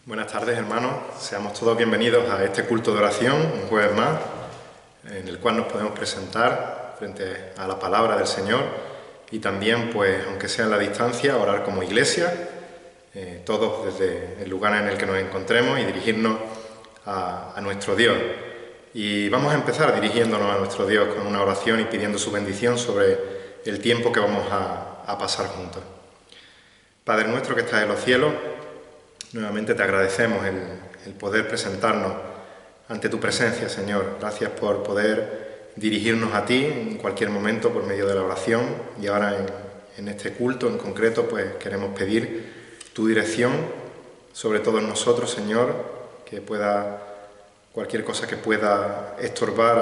Buenas tardes, hermanos. Seamos todos bienvenidos a este culto de oración, un jueves más, en el cual nos podemos presentar frente a la palabra del Señor y también, pues, aunque sea en la distancia, orar como iglesia, todos desde el lugar en el que nos encontremos y dirigirnos a nuestro Dios. Y vamos a empezar dirigiéndonos a nuestro Dios con una oración y pidiendo su bendición sobre el tiempo que vamos a pasar juntos. Padre nuestro que estás en los cielos, nuevamente te agradecemos el poder presentarnos ante tu presencia, Señor. Gracias por poder dirigirnos a ti en cualquier momento por medio de la oración. Y ahora en este culto en concreto, pues queremos pedir tu dirección sobre todos nosotros, Señor, que pueda, cualquier cosa que pueda estorbar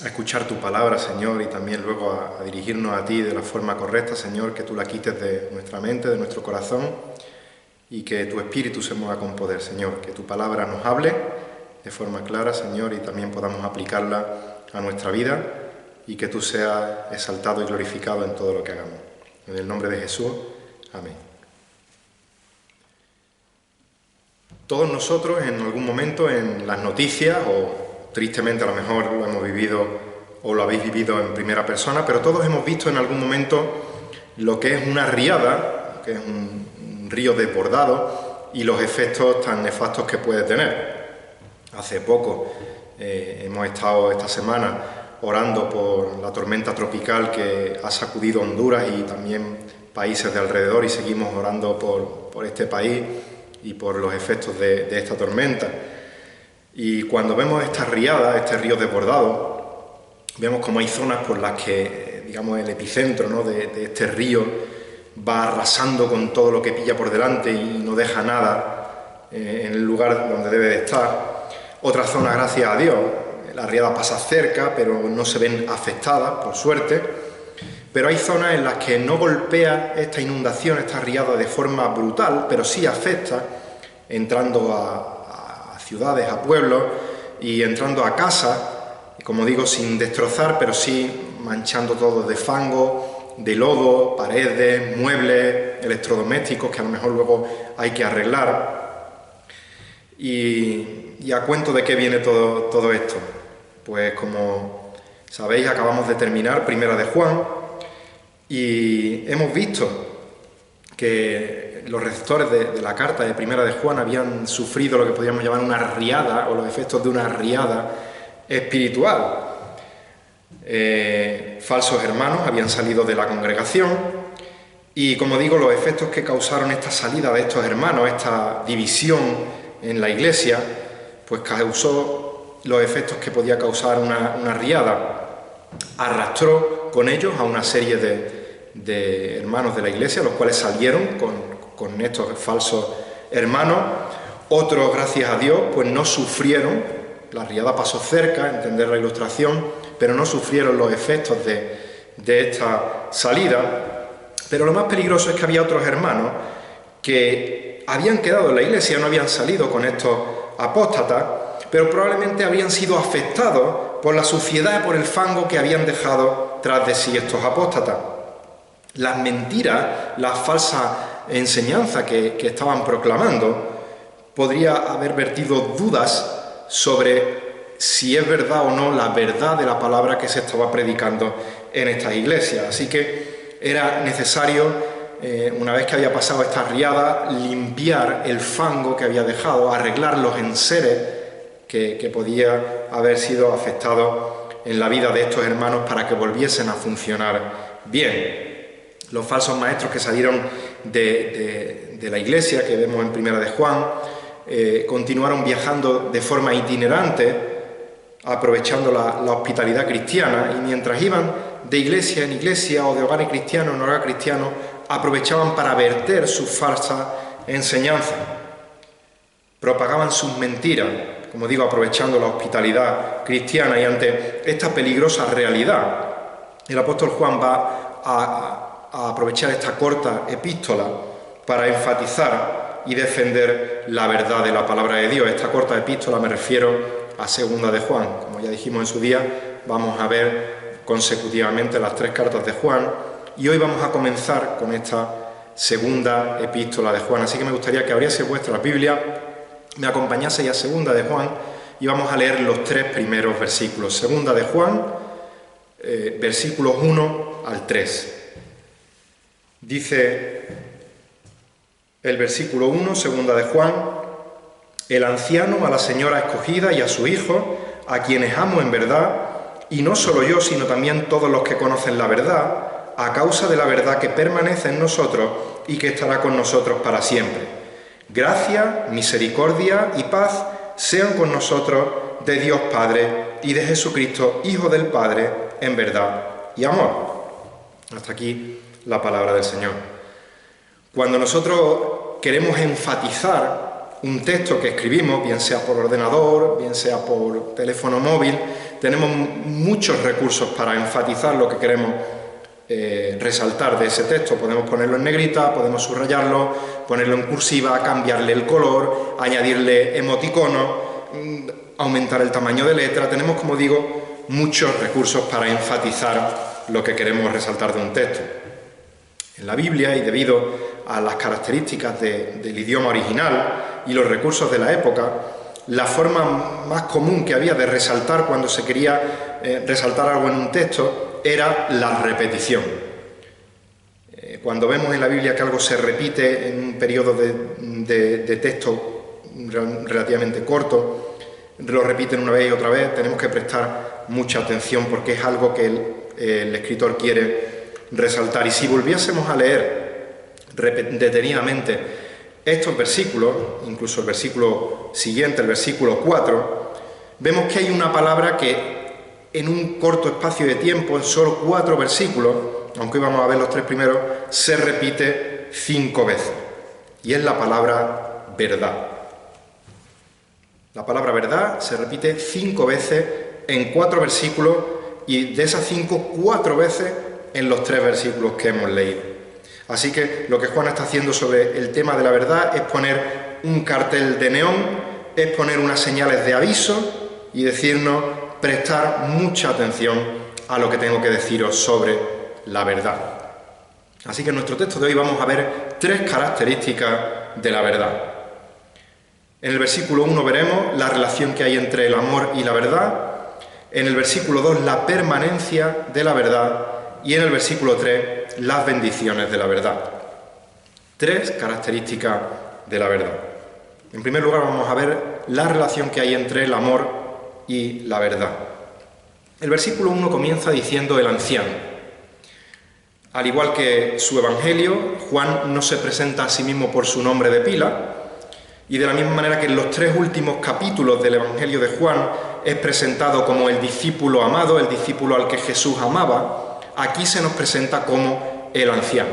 a escuchar tu palabra, Señor, y también luego a dirigirnos a ti de la forma correcta, Señor, que tú la quites de nuestra mente, de nuestro corazón, y que tu Espíritu se mueva con poder, Señor, que tu palabra nos hable de forma clara, Señor, y también podamos aplicarla a nuestra vida, y que tú seas exaltado y glorificado en todo lo que hagamos. En el nombre de Jesús, amén. Todos nosotros en algún momento en las noticias, o tristemente a lo mejor lo hemos vivido o lo habéis vivido en primera persona, pero todos hemos visto en algún momento lo que es una riada, que es un río desbordado, y los efectos tan nefastos que puede tener. Hace poco hemos estado esta semana orando por la tormenta tropical que ha sacudido Honduras y también países de alrededor, y seguimos orando por este país y por los efectos de esta tormenta. Y cuando vemos esta riada, este río desbordado, vemos como hay zonas por las que, digamos, el epicentro, ¿no?, de este río va arrasando con todo lo que pilla por delante y no deja nada en el lugar donde debe de estar. Otra zona, gracias a Dios, la riada pasa cerca, pero no se ven afectadas, por suerte. Pero hay zonas en las que no golpea esta inundación, esta riada de forma brutal, pero sí afecta, entrando a ciudades, a pueblos, y entrando a casas, como digo, sin destrozar, pero sí manchando todo de fango, de lodo, paredes, muebles, electrodomésticos que a lo mejor luego hay que arreglar. Y a cuento de qué viene todo esto. Pues como sabéis, acabamos de terminar Primera de Juan, y hemos visto que los receptores de la carta de Primera de Juan habían sufrido lo que podríamos llamar una riada, o los efectos de una riada espiritual. Falsos hermanos habían salido de la congregación, y como digo, los efectos que causaron esta salida de estos hermanos, esta división en la iglesia, pues causó los efectos que podía causar una riada. Arrastró con ellos a una serie de hermanos de la iglesia, los cuales salieron con estos falsos hermanos. Otros, gracias a Dios, pues no sufrieron, la riada pasó cerca, entender la ilustración, pero no sufrieron los efectos de esta salida. Pero lo más peligroso es que había otros hermanos que habían quedado en la iglesia, no habían salido con estos apóstatas, pero probablemente habían sido afectados por la suciedad y por el fango que habían dejado tras de sí estos apóstatas. Las mentiras, la falsa enseñanza que estaban proclamando, podría haber vertido dudas sobre si es verdad o no la verdad de la palabra que se estaba predicando en estas iglesias. Así que era necesario, una vez que había pasado esta riada, limpiar el fango que había dejado, arreglar los enseres que podía haber sido afectado en la vida de estos hermanos para que volviesen a funcionar bien. Los falsos maestros que salieron de la iglesia, que vemos en Primera de Juan, continuaron viajando de forma itinerante, aprovechando la hospitalidad cristiana, y mientras iban de iglesia en iglesia o de hogar cristiano en hogar cristiano, aprovechaban para verter sus falsas enseñanzas. Propagaban sus mentiras, como digo, aprovechando la hospitalidad cristiana. Y ante esta peligrosa realidad, el apóstol Juan va a aprovechar esta corta epístola para enfatizar y defender la verdad de la palabra de Dios. Esta corta epístola me refiero a Segunda de Juan. Como ya dijimos en su día, vamos a ver consecutivamente las tres cartas de Juan, y hoy vamos a comenzar con esta segunda epístola de Juan. Así que me gustaría que abriese vuestra Biblia, me acompañase a segunda de Juan y vamos a leer los 3 primeros versículos. Segunda de Juan, versículos 1 al 3. Dice el versículo 1, segunda de Juan: el anciano a la señora escogida y a su hijo, a quienes amo en verdad, y no solo yo, sino también todos los que conocen la verdad, a causa de la verdad que permanece en nosotros y que estará con nosotros para siempre. Gracia, misericordia y paz sean con nosotros de Dios Padre y de Jesucristo, Hijo del Padre, en verdad y amor. Hasta aquí la palabra del Señor. Cuando nosotros queremos enfatizar un texto que escribimos, bien sea por ordenador, bien sea por teléfono móvil, tenemos muchos recursos para enfatizar lo que queremos resaltar de ese texto. Podemos ponerlo en negrita, podemos subrayarlo, ponerlo en cursiva, cambiarle el color, añadirle emoticonos, aumentar el tamaño de letra. Tenemos, como digo, muchos recursos para enfatizar lo que queremos resaltar de un texto. En la Biblia, y debido a las características del idioma original y los recursos de la época, la forma más común que había de resaltar cuando se quería resaltar algo en un texto era la repetición. Cuando vemos en la Biblia que algo se repite en un periodo de texto relativamente corto, lo repiten una vez y otra vez, tenemos que prestar mucha atención porque es algo que el escritor quiere resaltar. Y si volviésemos a leer detenidamente estos versículos, incluso el versículo siguiente, el versículo 4, vemos que hay una palabra que en un corto espacio de tiempo, en solo 4 versículos, aunque íbamos a ver los 3 primeros, se repite 5 veces. Y es la palabra verdad. La palabra verdad se repite 5 veces en 4 versículos y de esas 5, 4 veces en los 3 versículos que hemos leído. Así que lo que Juan está haciendo sobre el tema de la verdad es poner un cartel de neón, es poner unas señales de aviso y decirnos: prestar mucha atención a lo que tengo que deciros sobre la verdad. Así que en nuestro texto de hoy vamos a ver 3 características de la verdad. En el versículo 1 veremos la relación que hay entre el amor y la verdad. En el versículo 2 la permanencia de la verdad. Y en el versículo 3 las bendiciones de la verdad. 3 características de la verdad. En primer lugar vamos a ver la relación que hay entre el amor y la verdad. El versículo 1 comienza diciendo el anciano. Al igual que su evangelio, Juan no se presenta a sí mismo por su nombre de pila, y de la misma manera que en los 3 últimos capítulos del evangelio de Juan es presentado como el discípulo amado, el discípulo al que Jesús amaba, aquí se nos presenta como el anciano.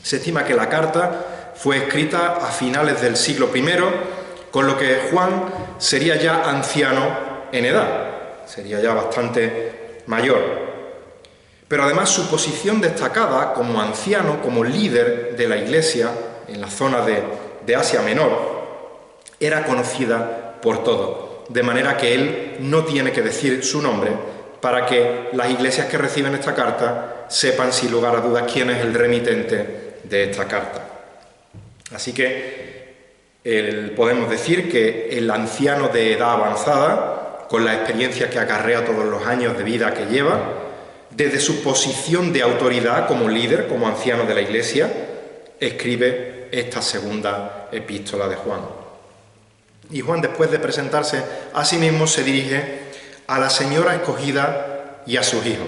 Se estima que la carta fue escrita a finales del siglo I, con lo que Juan sería ya anciano en edad, sería ya bastante mayor. Pero además su posición destacada como anciano, como líder de la Iglesia en la zona de Asia Menor, era conocida por todos, de manera que él no tiene que decir su nombre para que las iglesias que reciben esta carta sepan sin lugar a dudas quién es el remitente de esta carta. Así que podemos decir que el anciano de edad avanzada, con la experiencia que acarrea todos los años de vida que lleva, desde su posición de autoridad como líder, como anciano de la Iglesia, escribe esta segunda epístola de Juan. Y Juan, después de presentarse a sí mismo, se dirige a la señora escogida y a sus hijos.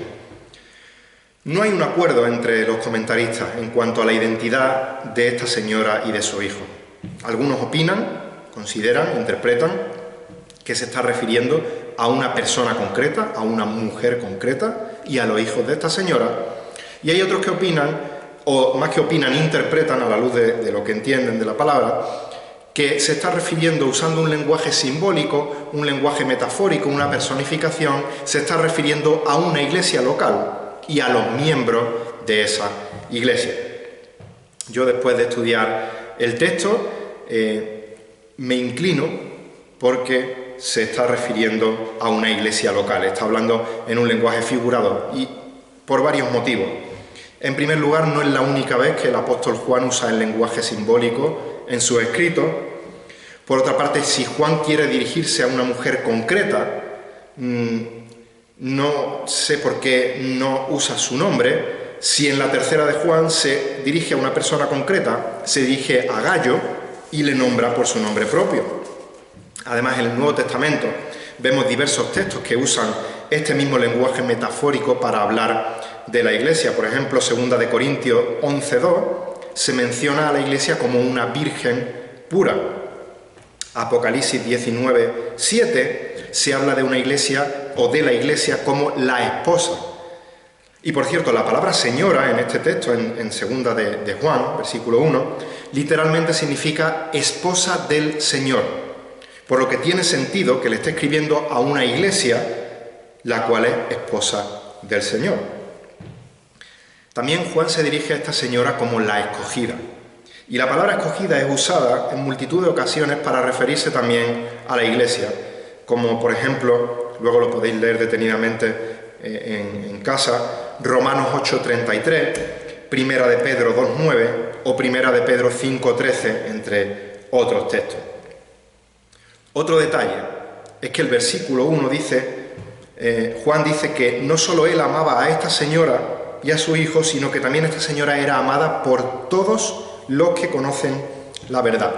No hay un acuerdo entre los comentaristas en cuanto a la identidad de esta señora y de su hijo. Algunos opinan, consideran, interpretan que se está refiriendo a una persona concreta, a una mujer concreta y a los hijos de esta señora. Y hay otros que opinan, o más que opinan, interpretan a la luz de lo que entienden de la palabra, que se está refiriendo, usando un lenguaje simbólico, un lenguaje metafórico, una personificación, se está refiriendo a una iglesia local y a los miembros de esa iglesia. Yo, después de estudiar el texto, me inclino porque se está refiriendo a una iglesia local, está hablando en un lenguaje figurado y por varios motivos. En primer lugar, no es la única vez que el apóstol Juan usa el lenguaje simbólico en sus escritos. Por otra parte, si Juan quiere dirigirse a una mujer concreta, no sé por qué no usa su nombre. Si en la tercera de Juan se dirige a una persona concreta, se dirige a Gayo y le nombra por su nombre propio. Además, en el Nuevo Testamento vemos diversos textos que usan este mismo lenguaje metafórico para hablar de la Iglesia. Por ejemplo, 2 de Corintios 11:2 se menciona a la Iglesia como una virgen pura. Apocalipsis 19:7 se habla de una iglesia o de la Iglesia como la esposa. Y por cierto, la palabra señora en este texto, en 2 de Juan, versículo 1, literalmente significa esposa del Señor, por lo que tiene sentido que le esté escribiendo a una iglesia la cual es esposa del Señor. También Juan se dirige a esta señora como la escogida. Y la palabra escogida es usada en multitud de ocasiones para referirse también a la iglesia, como por ejemplo, luego lo podéis leer detenidamente en casa, Romanos 8:33, Primera de Pedro 2:9 o Primera de Pedro 5:13, entre otros textos. Otro detalle es que el versículo 1 dice, Juan dice que no solo él amaba a esta señora y a su hijo, sino que también esta señora era amada por todos los que conocen la verdad.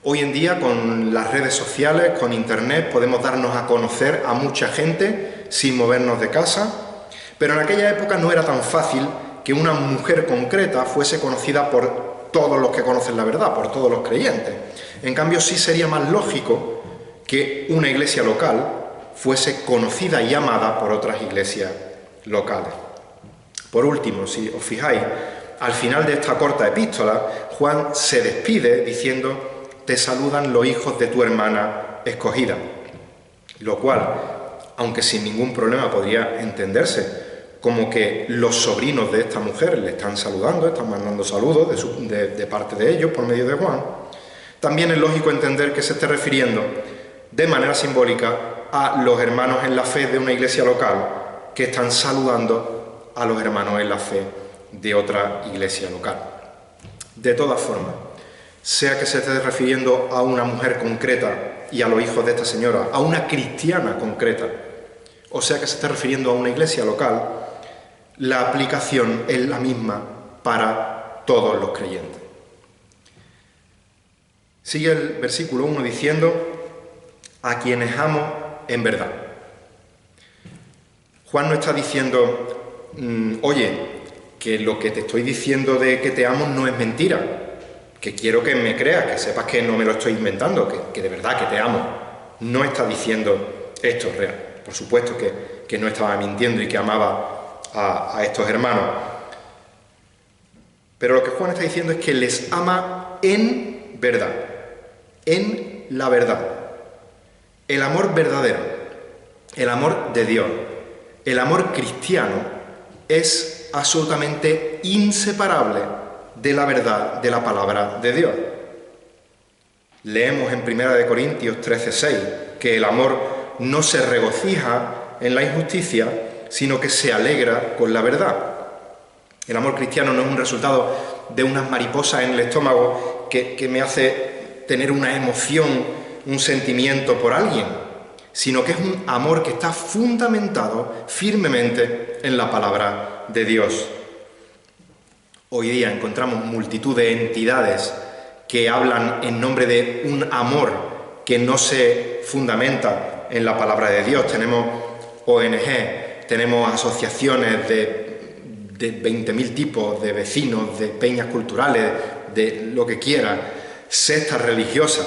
Hoy en día, con las redes sociales, con internet, podemos darnos a conocer a mucha gente sin movernos de casa, pero en aquella época no era tan fácil que una mujer concreta fuese conocida por todos los que conocen la verdad, por todos los creyentes. En cambio, sí sería más lógico que una iglesia local fuese conocida y amada por otras iglesias locales. Por último, si os fijáis, al final de esta corta epístola, Juan se despide diciendo: te saludan los hijos de tu hermana escogida, lo cual, aunque sin ningún problema podría entenderse como que los sobrinos de esta mujer le están saludando, están mandando saludos de parte de ellos por medio de Juan, también es lógico entender que se esté refiriendo de manera simbólica a los hermanos en la fe de una iglesia local que están saludando a los hermanos en la fe de otra iglesia local. De todas formas, sea que se esté refiriendo a una mujer concreta y a los hijos de esta señora, a una cristiana concreta, o sea que se esté refiriendo a una iglesia local, la aplicación es la misma para todos los creyentes. Sigue el versículo 1 diciendo: a quienes amo en verdad. Juan no está diciendo, oye, que lo que te estoy diciendo de que te amo no es mentira, que quiero que me creas, que sepas que no me lo estoy inventando, que de verdad que te amo. No está diciendo esto es real. Por supuesto que no estaba mintiendo y que amaba a estos hermanos. Pero lo que Juan está diciendo es que les ama en verdad, en la verdad. El amor verdadero, el amor de Dios, el amor cristiano es absolutamente inseparable de la verdad de la palabra de Dios. Leemos en 1 Corintios 13:6 que el amor no se regocija en la injusticia, sino que se alegra con la verdad. El amor cristiano no es un resultado de unas mariposas en el estómago que me hace tener una emoción, un sentimiento por alguien, sino que es un amor que está fundamentado firmemente en la palabra de Dios. Hoy día encontramos multitud de entidades que hablan en nombre de un amor que no se fundamenta en la palabra de Dios. Tenemos ONG, tenemos asociaciones de 20.000 tipos, de vecinos, de peñas culturales, de lo que quiera, sectas religiosas,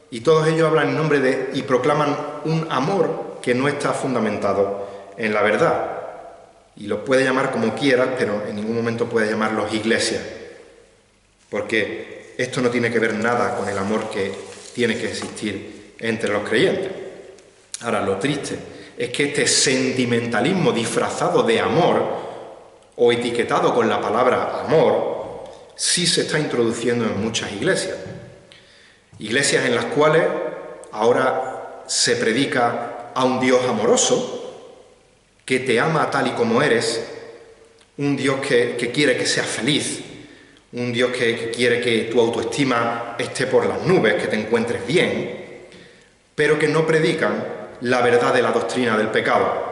y todos ellos hablan en nombre de y proclaman un amor que no está fundamentado en la verdad. Y lo puede llamar como quieras, pero en ningún momento puede llamarlos iglesias, porque esto no tiene que ver nada con el amor que tiene que existir entre los creyentes. Ahora, lo triste es que este sentimentalismo disfrazado de amor o etiquetado con la palabra amor sí se está introduciendo en muchas iglesias. Iglesias en las cuales ahora se predica a un Dios amoroso que te ama tal y como eres, un Dios que quiere que seas feliz, un Dios que quiere que tu autoestima esté por las nubes, que te encuentres bien, pero que no predican la verdad de la doctrina del pecado.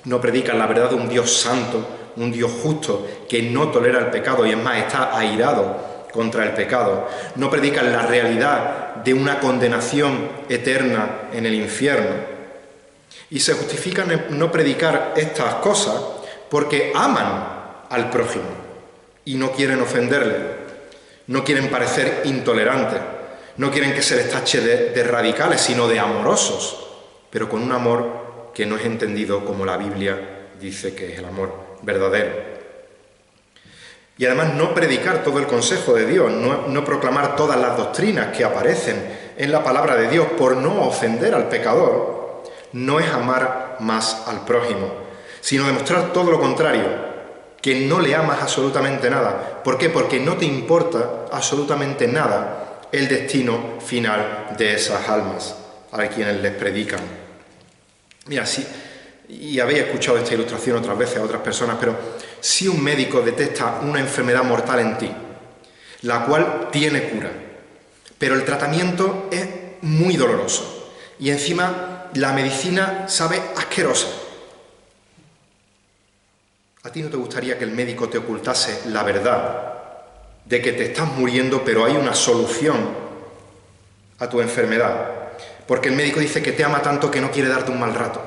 No predican la verdad de un Dios santo, un Dios justo, que no tolera el pecado y es más, está airado contra el pecado. No predican la realidad de una condenación eterna en el infierno. Y se justifican en no predicar estas cosas porque aman al prójimo y no quieren ofenderle, no quieren parecer intolerantes, no quieren que se les tache de radicales, sino de amorosos, pero con un amor que no es entendido como la Biblia dice que es el amor verdadero. Y además no predicar todo el consejo de Dios, no proclamar todas las doctrinas que aparecen en la palabra de Dios por no ofender al pecador, no es amar más al prójimo, sino demostrar todo lo contrario, que no le amas absolutamente nada. ¿Por qué? Porque no te importa absolutamente nada el destino final de esas almas a quienes les predican. Mira, sí, y habéis escuchado esta ilustración otras veces a otras personas, pero si un médico detecta una enfermedad mortal en ti, la cual tiene cura, pero el tratamiento es muy doloroso y encima la medicina sabe asquerosa, ¿a ti no te gustaría que el médico te ocultase la verdad de que te estás muriendo, pero hay una solución a tu enfermedad? Porque el médico dice que te ama tanto que no quiere darte un mal rato,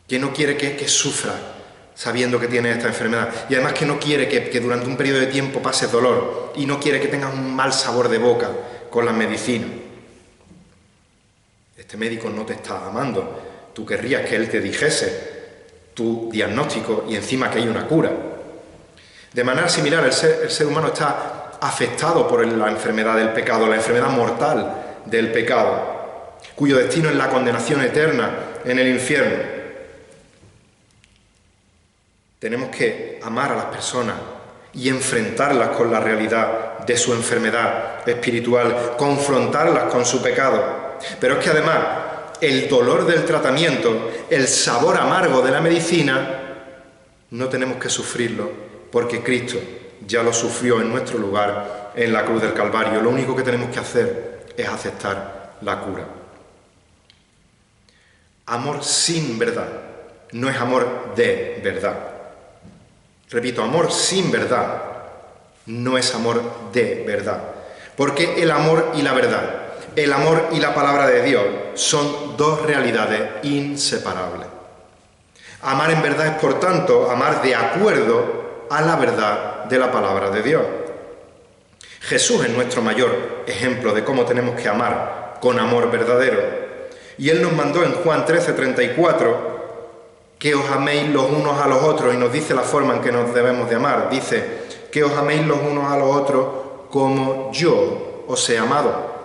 que no quiere que sufras sabiendo que tienes esta enfermedad, y además que no quiere que durante un periodo de tiempo pases dolor, y no quiere que tengas un mal sabor de boca con las medicinas. Este médico no te está amando. Tú querrías que él te dijese tu diagnóstico y encima que hay una cura. De manera similar, el ser humano está afectado por la enfermedad del pecado, la enfermedad mortal del pecado, cuyo destino es la condenación eterna en el infierno. Tenemos que amar a las personas y enfrentarlas con la realidad de su enfermedad espiritual, confrontarlas con su pecado. Pero es que además el dolor del tratamiento, el sabor amargo de la medicina, no tenemos que sufrirlo porque Cristo ya lo sufrió en nuestro lugar en la cruz del Calvario. Lo único que tenemos que hacer es aceptar la cura. Amor sin verdad no es amor de verdad. Repito, amor sin verdad no es amor de verdad. Porque el amor y la verdad, el amor y la palabra de Dios son dos realidades inseparables. Amar en verdad es, por tanto, amar de acuerdo a la verdad de la palabra de Dios. Jesús es nuestro mayor ejemplo de cómo tenemos que amar con amor verdadero. Y Él nos mandó en Juan 13:34 que os améis los unos a los otros, y nos dice la forma en que nos debemos de amar. Dice, que os améis los unos a los otros como yo os he amado.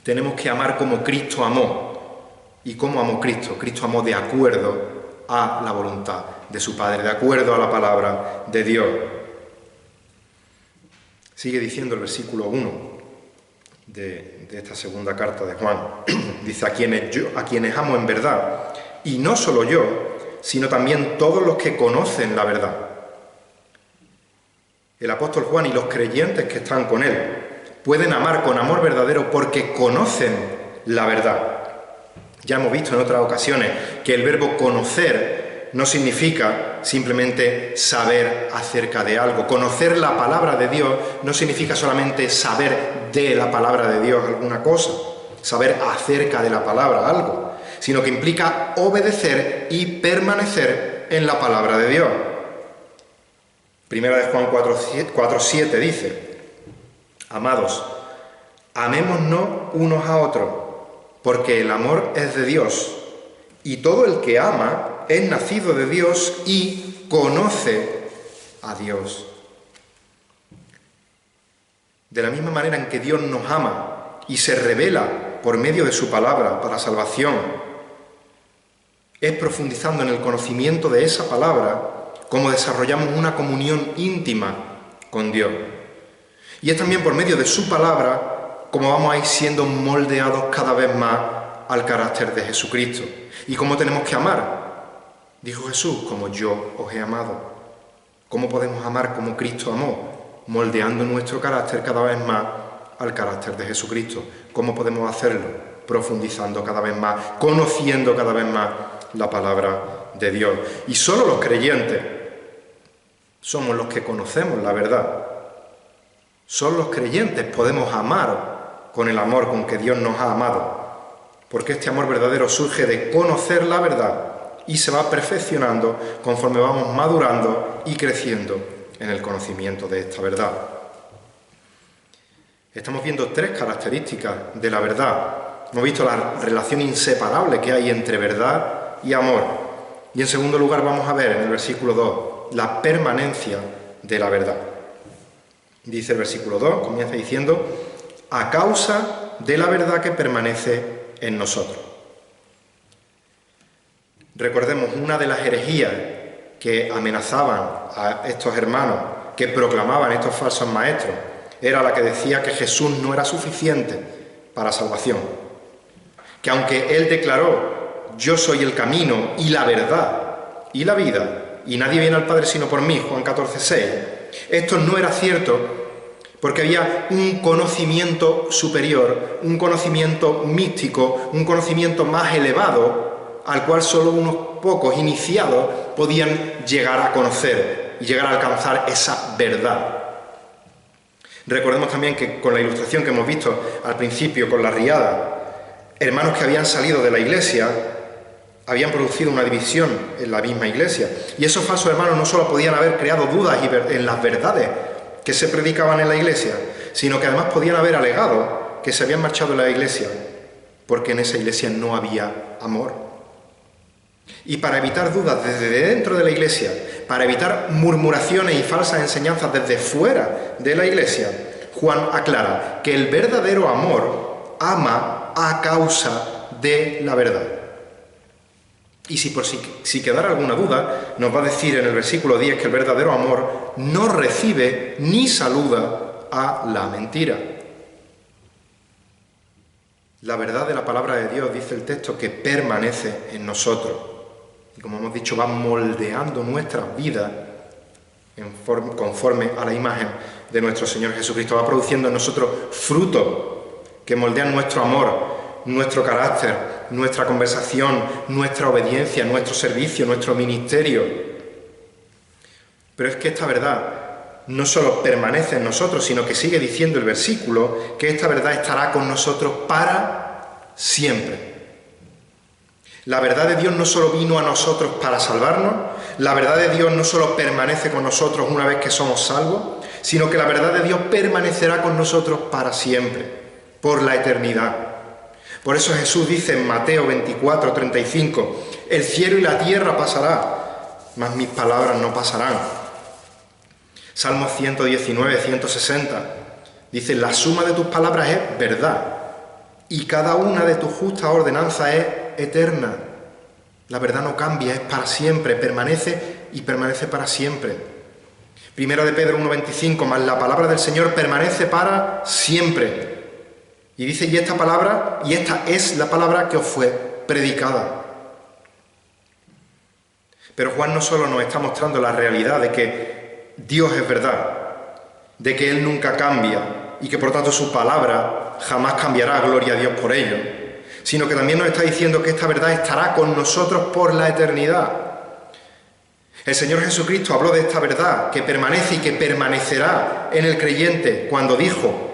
Tenemos que amar como Cristo amó. ¿Y cómo amó Cristo? Cristo amó de acuerdo a la voluntad de su Padre, de acuerdo a la palabra de Dios. Sigue diciendo el versículo 1 de esta segunda carta de Juan. Dice, a quienes amo en verdad, y no solo yo, sino también todos los que conocen la verdad. El apóstol Juan y los creyentes que están con él pueden amar con amor verdadero porque conocen la verdad. Ya hemos visto en otras ocasiones que el verbo conocer no significa simplemente saber acerca de algo. Conocer la palabra de Dios no significa solamente saber de la palabra de Dios alguna cosa, saber acerca de la palabra algo, sino que implica obedecer y permanecer en la palabra de Dios. Primera de Juan 4:7 dice, amados, amémonos unos a otros, porque el amor es de Dios, y todo el que ama es nacido de Dios y conoce a Dios. De la misma manera en que Dios nos ama y se revela por medio de su palabra para salvación, es profundizando en el conocimiento de esa palabra como desarrollamos una comunión íntima con Dios. Y es también por medio de su palabra como vamos a ir siendo moldeados cada vez más al carácter de Jesucristo. ¿Y cómo tenemos que amar? Dijo Jesús, como yo os he amado. ¿Cómo podemos amar como Cristo amó? Moldeando nuestro carácter cada vez más al carácter de Jesucristo. ¿Cómo podemos hacerlo? Profundizando cada vez más, conociendo cada vez más la palabra de Dios. Y solo los creyentes somos los que conocemos la verdad. Solo los creyentes podemos amar con el amor con que Dios nos ha amado, porque este amor verdadero surge de conocer la verdad y se va perfeccionando conforme vamos madurando y creciendo en el conocimiento de esta verdad. Estamos viendo tres características de la verdad. Hemos visto la relación inseparable que hay entre verdad y amor. Y en segundo lugar vamos a ver en el versículo 2 la permanencia de la verdad. Dice el versículo 2, comienza diciendo, a causa de la verdad que permanece en nosotros. Recordemos, una de las herejías que amenazaban a estos hermanos, que proclamaban estos falsos maestros, era la que decía que Jesús no era suficiente para salvación. Que aunque Él declaró, yo soy el camino y la verdad y la vida, y nadie viene al Padre sino por mí, Juan 14:6, esto no era cierto porque había un conocimiento superior, un conocimiento místico, un conocimiento más elevado, al cual solo unos pocos iniciados podían llegar a conocer y llegar a alcanzar esa verdad. Recordemos también que con la ilustración que hemos visto al principio con la riada, hermanos que habían salido de la iglesia habían producido una división en la misma iglesia. Y esos falsos hermanos no solo podían haber creado dudas en las verdades que se predicaban en la iglesia, sino que además podían haber alegado que se habían marchado de la iglesia porque en esa iglesia no había amor. Y para evitar dudas desde dentro de la iglesia, para evitar murmuraciones y falsas enseñanzas desde fuera de la iglesia, Juan aclara que el verdadero amor ama a causa de la verdad. Y si quedara alguna duda, nos va a decir en el versículo 10 que el verdadero amor no recibe ni saluda a la mentira. La verdad de la palabra de Dios, dice el texto, que permanece en nosotros. Y como hemos dicho, va moldeando nuestras vidas conforme a la imagen de nuestro Señor Jesucristo. Va produciendo en nosotros frutos que moldean nuestro amor, nuestro carácter, nuestra conversación, nuestra obediencia, nuestro servicio, nuestro ministerio. Pero es que esta verdad no solo permanece en nosotros, sino que sigue diciendo el versículo que esta verdad estará con nosotros para siempre. La verdad de Dios no solo vino a nosotros para salvarnos, la verdad de Dios no solo permanece con nosotros una vez que somos salvos, sino que la verdad de Dios permanecerá con nosotros para siempre, por la eternidad. Por eso Jesús dice en Mateo 24:35, el cielo y la tierra pasará, mas mis palabras no pasarán. Salmos 119, 160, dice, la suma de tus palabras es verdad, y cada una de tus justas ordenanzas es eterna. La verdad no cambia, es para siempre, permanece y permanece para siempre. Primera de Pedro 1:25, mas la palabra del Señor permanece para siempre. Y dice, y esta es la palabra que os fue predicada. Pero Juan no solo nos está mostrando la realidad de que Dios es verdad, de que Él nunca cambia y que por tanto su palabra jamás cambiará, gloria a Dios por ello, sino que también nos está diciendo que esta verdad estará con nosotros por la eternidad. El Señor Jesucristo habló de esta verdad que permanece y que permanecerá en el creyente cuando dijo,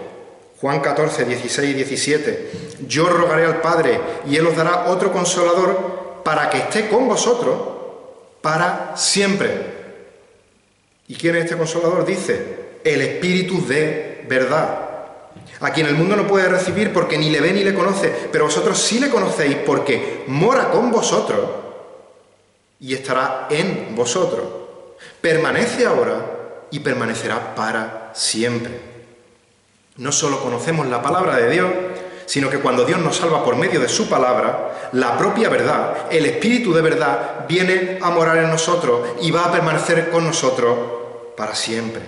Juan 14, 16 y 17, yo rogaré al Padre y Él os dará otro consolador para que esté con vosotros para siempre. ¿Y quién es este consolador? Dice, el Espíritu de verdad, a quien el mundo no puede recibir porque ni le ve ni le conoce, pero vosotros sí le conocéis porque mora con vosotros y estará en vosotros. Permanece ahora y permanecerá para siempre. No solo conocemos la palabra de Dios, sino que cuando Dios nos salva por medio de su palabra, la propia verdad, el Espíritu de verdad, viene a morar en nosotros y va a permanecer con nosotros para siempre.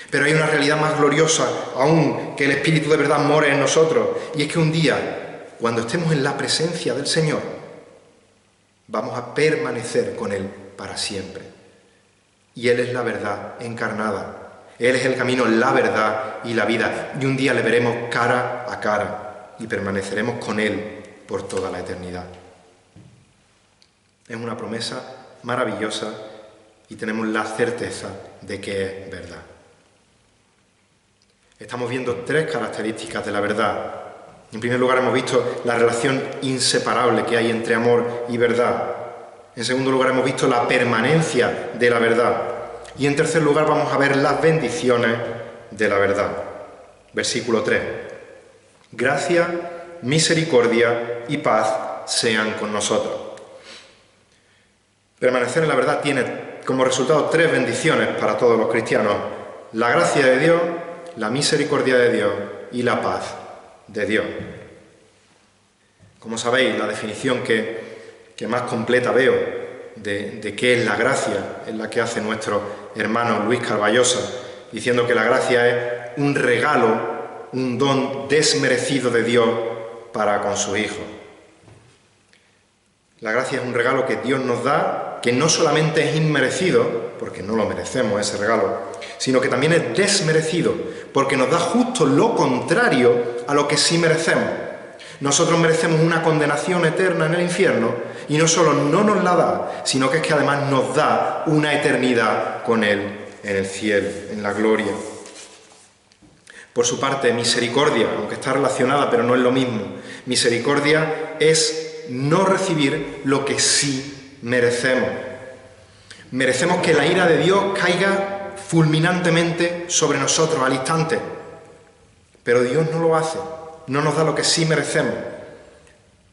Pero hay una realidad más gloriosa aún que el Espíritu de verdad more en nosotros, y es que un día, cuando estemos en la presencia del Señor, vamos a permanecer con Él para siempre. Y Él es la verdad encarnada. Él es el camino, la verdad y la vida. Y un día le veremos cara a cara y permaneceremos con Él por toda la eternidad. Es una promesa maravillosa y tenemos la certeza de que es verdad. Estamos viendo tres características de la verdad. En primer lugar, hemos visto la relación inseparable que hay entre amor y verdad. En segundo lugar, hemos visto la permanencia de la verdad. Y en tercer lugar, vamos a ver las bendiciones de la verdad. Versículo 3. Gracia, misericordia y paz sean con nosotros. Permanecer en la verdad tiene como resultado tres bendiciones para todos los cristianos: la gracia de Dios, la misericordia de Dios y la paz de Dios. Como sabéis, la definición que más completa veo de qué es la gracia es la que hace nuestro hermano Luis Carballosa, diciendo que la gracia es un regalo, un don desmerecido de Dios para con sus hijos. La gracia es un regalo que Dios nos da, que no solamente es inmerecido, porque no lo merecemos ese regalo, sino que también es desmerecido, porque nos da justo lo contrario a lo que sí merecemos. Nosotros merecemos una condenación eterna en el infierno, y no solo no nos la da, sino que es que además nos da una eternidad con Él en el cielo, en la gloria. Por su parte, misericordia, aunque está relacionada, pero no es lo mismo. Misericordia es no recibir lo que sí merecemos. Merecemos que la ira de Dios caiga fulminantemente sobre nosotros al instante, pero Dios no lo hace, no nos da lo que sí merecemos,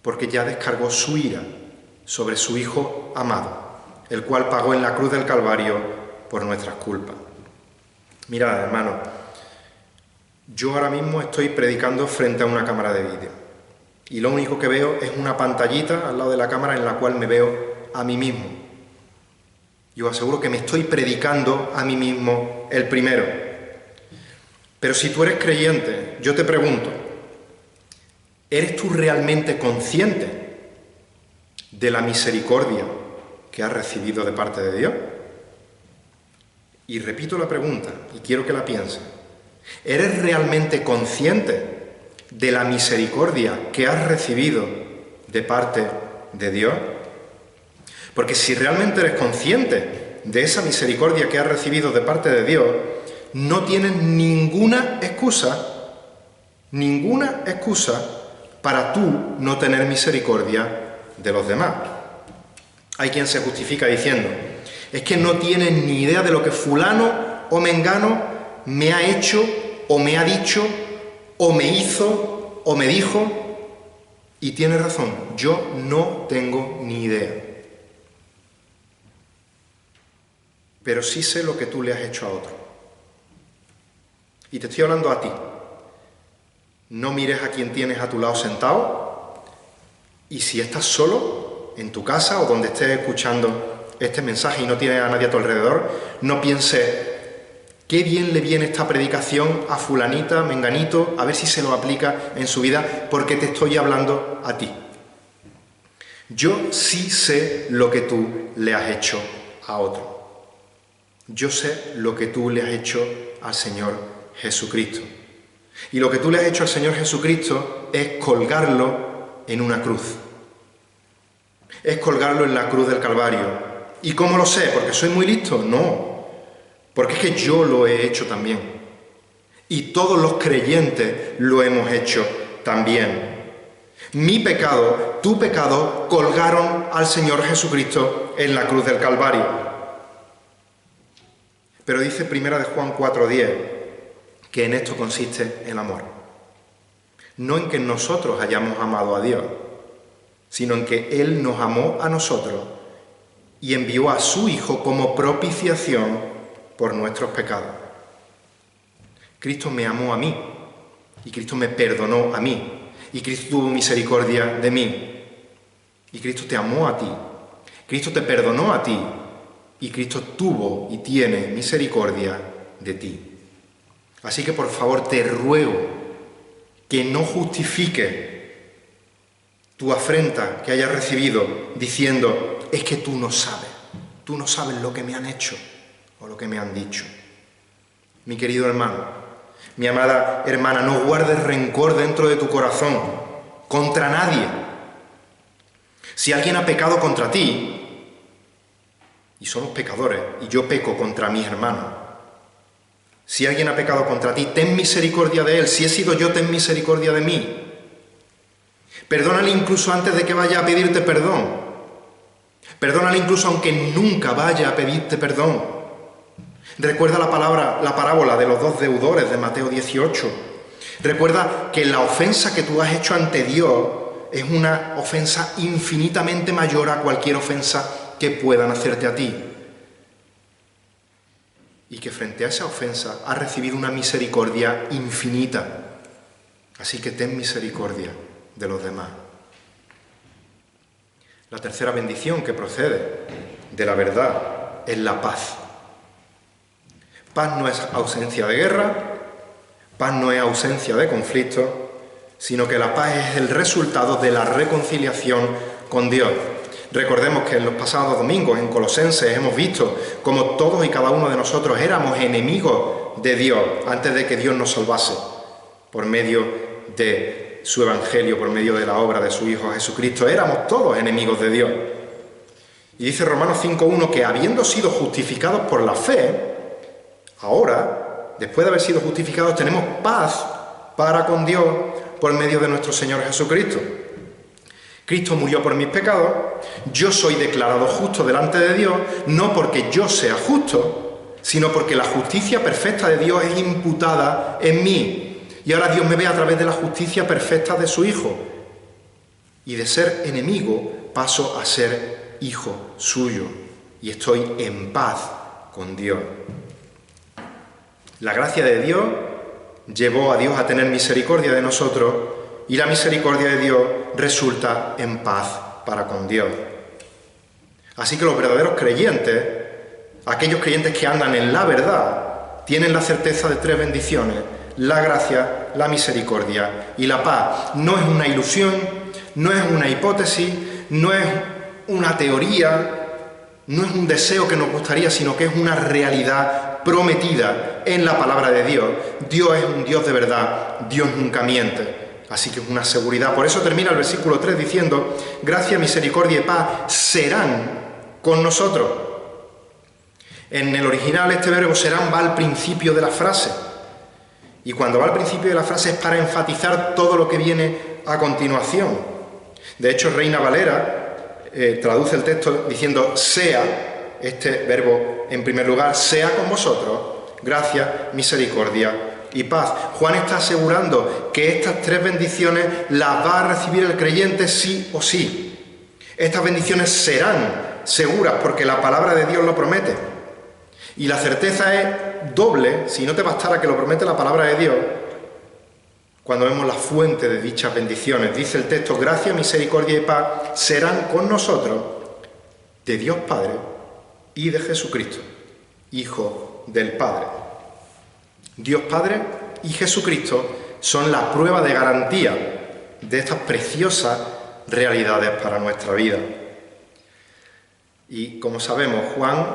porque ya descargó su ira sobre su Hijo amado, el cual pagó en la cruz del Calvario por nuestras culpas. Mirad, hermanos, yo ahora mismo estoy predicando frente a una cámara de vídeo, y lo único que veo es una pantallita al lado de la cámara en la cual me veo a mí mismo. Yo aseguro que me estoy predicando a mí mismo el primero. Pero si tú eres creyente, yo te pregunto, ¿eres tú realmente consciente de la misericordia que has recibido de parte de Dios? Y repito la pregunta, y quiero que la pienses. ¿Eres realmente consciente de la misericordia que has recibido de parte de Dios? Porque si realmente eres consciente de esa misericordia que has recibido de parte de Dios, no tienes ninguna excusa para tú no tener misericordia de los demás. Hay quien se justifica diciendo, es que no tienes ni idea de lo que fulano o mengano me ha hecho, o me ha dicho, o me hizo, o me dijo, y tiene razón, yo no tengo ni idea. Pero sí sé lo que tú le has hecho a otro. Y te estoy hablando a ti. No mires a quien tienes a tu lado sentado, y si estás solo, en tu casa o donde estés escuchando este mensaje y no tienes a nadie a tu alrededor, no pienses, qué bien le viene esta predicación a fulanita, menganito, a ver si se lo aplica en su vida, porque te estoy hablando a ti. Yo sí sé lo que tú le has hecho a otro. Yo sé lo que tú le has hecho al Señor Jesucristo. Y lo que tú le has hecho al Señor Jesucristo es colgarlo en una cruz. Es colgarlo en la cruz del Calvario. ¿Y cómo lo sé? ¿Porque soy muy listo? No. Porque es que yo lo he hecho también. Y todos los creyentes lo hemos hecho también. Mi pecado, tu pecado, colgaron al Señor Jesucristo en la cruz del Calvario. Pero dice Primera de Juan 4:10 que en esto consiste el amor. No en que nosotros hayamos amado a Dios, sino en que Él nos amó a nosotros y envió a su Hijo como propiciación por nuestros pecados. Cristo me amó a mí, y Cristo me perdonó a mí, y Cristo tuvo misericordia de mí, y Cristo te amó a ti, Cristo te perdonó a ti, y Cristo tuvo y tiene misericordia de ti. Así que por favor te ruego que no justifiques tu afrenta que hayas recibido diciendo, es que tú no sabes lo que me han hecho, o lo que me han dicho. Mi querido hermano, mi amada hermana, no guardes rencor dentro de tu corazón contra nadie. Si alguien ha pecado contra ti, y somos pecadores, y yo peco contra mis hermanos, si alguien ha pecado contra ti, ten misericordia de él. Si he sido yo, ten misericordia de mí. Perdónale incluso antes de que vaya a pedirte perdón. Perdónale incluso aunque nunca vaya a pedirte perdón. Recuerda la parábola de los dos deudores de Mateo 18. Recuerda que la ofensa que tú has hecho ante Dios es una ofensa infinitamente mayor a cualquier ofensa que puedan hacerte a ti. Y que frente a esa ofensa has recibido una misericordia infinita. Así que ten misericordia de los demás. La tercera bendición que procede de la verdad es la paz. Paz no es ausencia de guerra, paz no es ausencia de conflicto, sino que la paz es el resultado de la reconciliación con Dios. Recordemos que en los pasados domingos, en Colosenses, hemos visto cómo todos y cada uno de nosotros éramos enemigos de Dios antes de que Dios nos salvase, por medio de su Evangelio, por medio de la obra de su Hijo Jesucristo. Éramos todos enemigos de Dios. Y dice Romanos 5:1 que habiendo sido justificados por la fe, ahora, después de haber sido justificados, tenemos paz para con Dios por medio de nuestro Señor Jesucristo. Cristo murió por mis pecados, yo soy declarado justo delante de Dios, no porque yo sea justo, sino porque la justicia perfecta de Dios es imputada en mí. Y ahora Dios me ve a través de la justicia perfecta de su Hijo. Y de ser enemigo paso a ser hijo suyo. Y estoy en paz con Dios. La gracia de Dios llevó a Dios a tener misericordia de nosotros, y la misericordia de Dios resulta en paz para con Dios. Así que los verdaderos creyentes, aquellos creyentes que andan en la verdad, tienen la certeza de tres bendiciones: la gracia, la misericordia y la paz. No es una ilusión, no es una hipótesis, no es una teoría, no es un deseo que nos gustaría, sino que es una realidad prometida en la palabra de Dios. Dios es un Dios de verdad, Dios nunca miente. Así que es una seguridad. Por eso termina el versículo 3 diciendo: gracia, misericordia y paz serán con nosotros. En el original este verbo serán va al principio de la frase. Y cuando va al principio de la frase es para enfatizar todo lo que viene a continuación. De hecho, Reina Valera traduce el texto diciendo: sea, este verbo en primer lugar, sea con vosotros, gracia, misericordia y paz. Juan está asegurando que estas tres bendiciones las va a recibir el creyente sí o sí. Estas bendiciones serán seguras porque la palabra de Dios lo promete. Y la certeza es doble, si no te bastara que lo promete la palabra de Dios, cuando vemos la fuente de dichas bendiciones. Dice el texto: gracia, misericordia y paz serán con nosotros de Dios Padre y de Jesucristo, Hijo del Padre. Dios Padre y Jesucristo son la prueba de garantía de estas preciosas realidades para nuestra vida. Y como sabemos, Juan,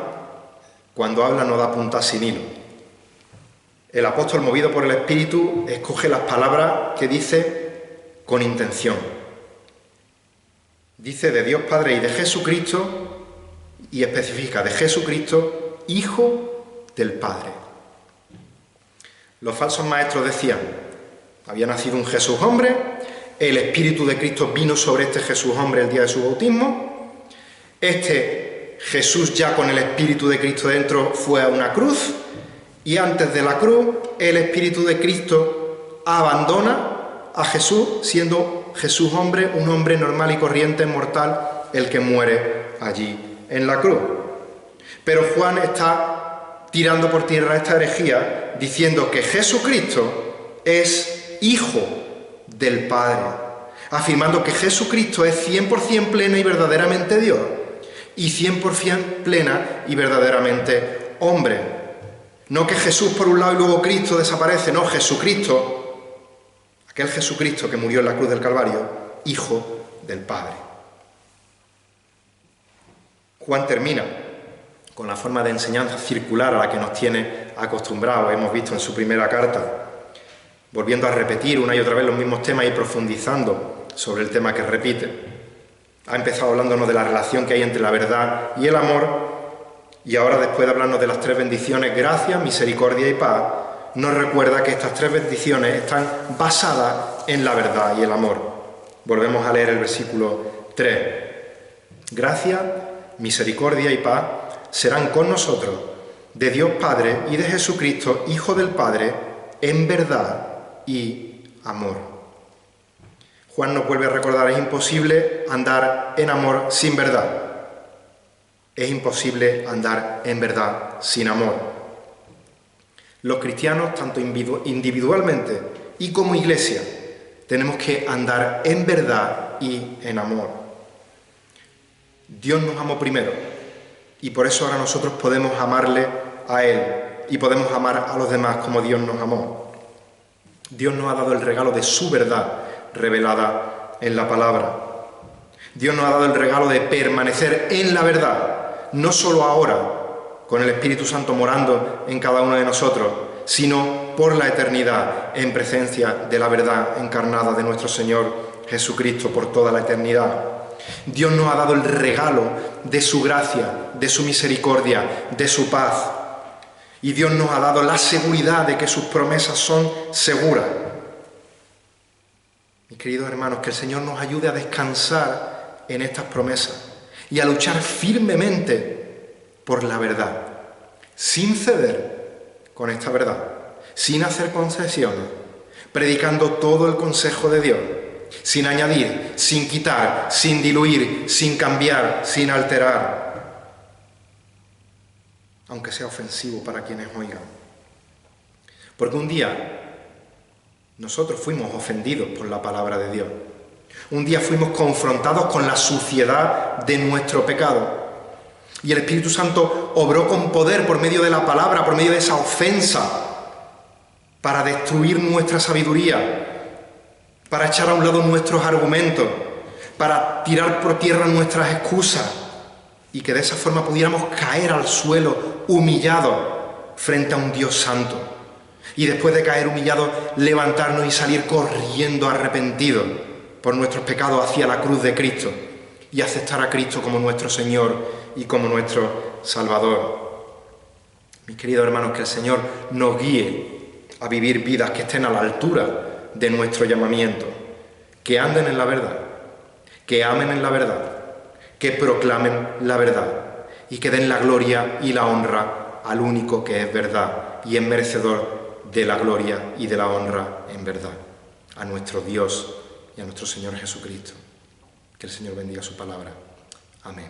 cuando habla, no da puntas sin hilo. El apóstol, movido por el Espíritu, escoge las palabras que dice con intención. Dice de Dios Padre y de Jesucristo, y especifica de Jesucristo, Hijo del Padre. Los falsos maestros decían: había nacido un Jesús hombre, el Espíritu de Cristo vino sobre este Jesús hombre el día de su bautismo, este Jesús ya con el Espíritu de Cristo dentro fue a una cruz, y antes de la cruz el Espíritu de Cristo abandona a Jesús, siendo Jesús hombre, un hombre normal y corriente, mortal, el que muere allí en la cruz. Pero Juan está tirando por tierra esta herejía, diciendo que Jesucristo es Hijo del Padre, afirmando que Jesucristo es 100% plena y verdaderamente Dios, y 100% plena y verdaderamente hombre. No que Jesús por un lado y luego Cristo desaparece, no, Jesucristo, aquel Jesucristo que murió en la cruz del Calvario, Hijo del Padre. Juan termina con la forma de enseñanza circular a la que nos tiene acostumbrados. Hemos visto en su primera carta, volviendo a repetir una y otra vez los mismos temas y profundizando sobre el tema que repite. Ha empezado hablándonos de la relación que hay entre la verdad y el amor, y ahora, después de hablarnos de las 3 bendiciones, gracia, misericordia y paz, nos recuerda que estas 3 bendiciones están basadas en la verdad y el amor. Volvemos a leer el versículo 3. Gracia, misericordia y paz serán con nosotros, de Dios Padre y de Jesucristo, Hijo del Padre, en verdad y amor. Juan nos vuelve a recordar, es imposible andar en amor sin verdad. Es imposible andar en verdad sin amor. Los cristianos, tanto individualmente y como iglesia, tenemos que andar en verdad y en amor. Dios nos amó primero y por eso ahora nosotros podemos amarle a Él y podemos amar a los demás como Dios nos amó. Dios nos ha dado el regalo de su verdad revelada en la palabra. Dios nos ha dado el regalo de permanecer en la verdad, no solo ahora, con el Espíritu Santo morando en cada uno de nosotros, sino por la eternidad, en presencia de la verdad encarnada de nuestro Señor Jesucristo por toda la eternidad. Dios nos ha dado el regalo de su gracia, de su misericordia, de su paz. Y Dios nos ha dado la seguridad de que sus promesas son seguras. Mis queridos hermanos, que el Señor nos ayude a descansar en estas promesas y a luchar firmemente por la verdad, sin ceder con esta verdad, sin hacer concesiones, predicando todo el consejo de Dios, sin añadir, sin quitar, sin diluir, sin cambiar, sin alterar, aunque sea ofensivo para quienes oigan. Porque un día nosotros fuimos ofendidos por la palabra de Dios. Un día fuimos confrontados con la suciedad de nuestro pecado. Y el Espíritu Santo obró con poder por medio de la palabra, por medio de esa ofensa, para destruir nuestra sabiduría, para echar a un lado nuestros argumentos, para tirar por tierra nuestras excusas y que de esa forma pudiéramos caer al suelo humillados frente a un Dios santo. Y después de caer humillados, levantarnos y salir corriendo arrepentidos por nuestros pecados hacia la cruz de Cristo y aceptar a Cristo como nuestro Señor y como nuestro Salvador. Mis queridos hermanos, que el Señor nos guíe a vivir vidas que estén a la altura de nuestro llamamiento, que anden en la verdad, que amen en la verdad, que proclamen la verdad y que den la gloria y la honra al único que es verdad y es merecedor de la gloria y de la honra en verdad, a nuestro Dios y a nuestro Señor Jesucristo. Que el Señor bendiga su palabra. Amén.